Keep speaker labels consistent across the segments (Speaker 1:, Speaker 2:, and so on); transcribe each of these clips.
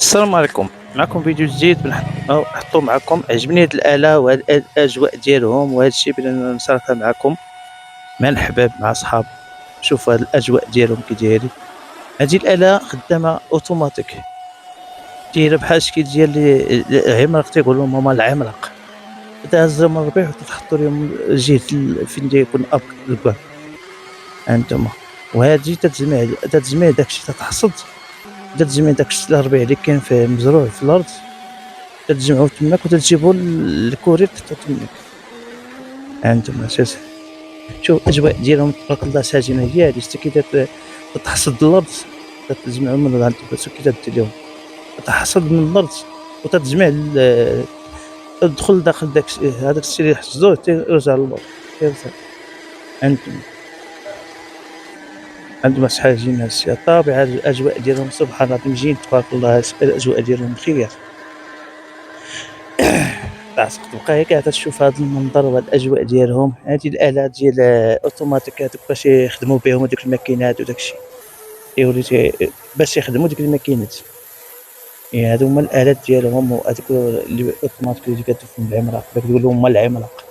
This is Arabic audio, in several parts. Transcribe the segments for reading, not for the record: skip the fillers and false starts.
Speaker 1: السلام عليكم. معكم فيديو جديد نحطو معكم. عجبني هاد الآلة وهاد الأجواء ديالهم وهاد الشي بغينا نشاركها معكم مع الأحباب مع صحاب. شوف هاد الأجواء ديالهم كي دايرين. هادي الآلة خدامة أوتوماتيك، دايرة بحال الشكل ديال العملاق، تيقولوا هما العملاق. تهز لهم الربيع وتحطوا لهم جهة فين تيكون الكوع هانتوما. وهادي تتجمع داكشي، تتجمع داكشي الربيع اللي كاين فيه مزروع في الأرض، تتجمعوا تماك وتجيبوا الكوري تحطوا تماك. هانتوما شوف الأجواء ديالهم تبارك الله ساجنة. هي هادي شتي كي تتحصد الأرض، تتجمعوا من هانتوما شوف كي تدير لهم، تتحصد من الأرض وتتجمع تدخل داخل هذاك الشي اللي حصدوه تيرجع للأرض تيرجع. هانتوما شحال زين هادشي. الطبيعة الأجواء ديالهم سبحان الله مزيان تبارك الله. الأجواء ديالهم خير. تبقى هي قاعدة تشوف هاد المنظر وهاد الأجواء ديالهم. هادي الآلات ديال أوتوماتيك هادوك باش يخدموا بهم هادوك الماكينات وداك الشي، باش يخدموا ديك الماكينات. هادو هما الآلات ديالهم، وهادوك اللي أوتوماتيك اللي كتشوفهم بالعملاق، داك تقول هما العملاق.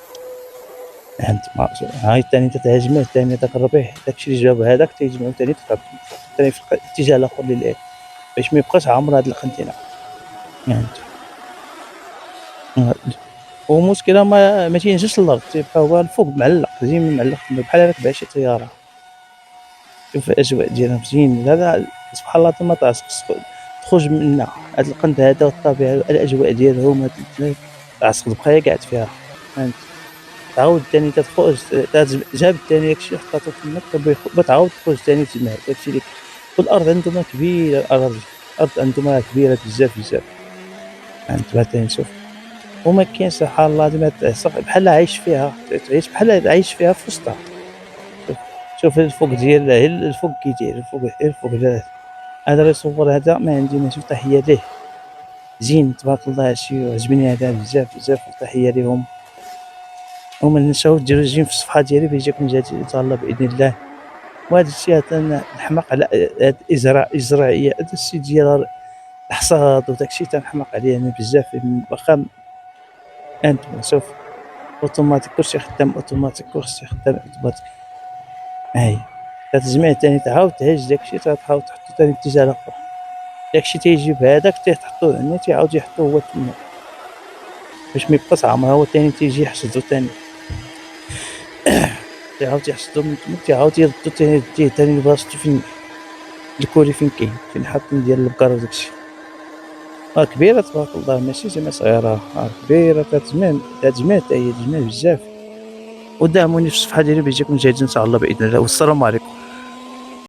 Speaker 1: هانتوما هاي الثاني تتهاجمه، الثاني داك الربيع داكشي اللي جاب هذاك تيجمعو ثاني ثاني في الاتجاه الآخر للآلة باش ميبقاش عامر هاد القنتينة. والمشكلة ما تينزلش للأرض، تيبقى هو الفوق معلق، زين معلق بحال ركب شي طيارة. شوف الأجواء ديالهم زين. هذا سبحان الله ما تعرفش تخرج منها. هاد القند هذا والطبيعة الأجواء ديالهم هاد تعرف تبقى هي قاعد فيها. فهمت. تعاود ثاني تخرج جاب ثاني داكشي حطاتو تماك تعاود تخرج ثاني تجمع داكشي اللي والأرض عندهم كبيرة. الأرض عندهم كبيرة بزاف. فهمت. ثاني شوف وما كاينش سبحان الله ديما بحال عايش فيها، تعيش بحال عايش فيها في وسطها. شوف الفوق ديال الفوق كي داير الفوق هذا اللي صور هذا ما عندي ما شوف. تحية ليه زين تبارك الله. هادشي عجبني هذا بزاف. تحية ليهم. وما ننساو ديروا جيم في الصفحة ديالي باش يجيكم جديد ان شاء الله باذن الله. وهذا الشيء هذا نحماق على هاد الإزرائية. هذا الشيء ديال الحصاد وداك الشيء تنحماق عليه انا بزاف. واخا انتم شوف اوتوماتيك كلشي خدام اوتوماتيك، كلشي خدام اوتوماتيك. هاي كتجمع ثاني تعاود تهز داكشي تحاول تحطو ثاني الاتجاه الاخر. داكشي تيجيب هذاك تيحطوه هنا تيعاود يحطوه هو تما باش ميبقاش عامر. هو ثاني تيجي يحصدو ثاني تيعاود يحصدو من تما تيعاود يردو ثاني لبلاصتو فين الكوري فين كاين فين حاطين ديال البقر وداكشي. كبيرة تبارك الله ماشي زعما صغيرة. كبيرة تتجمع حتى هي تجمع بزاف. ودعموني في الصفحة ديالي باش يجيكم جديد ان شاء الله باذن الله. والسلام عليكم.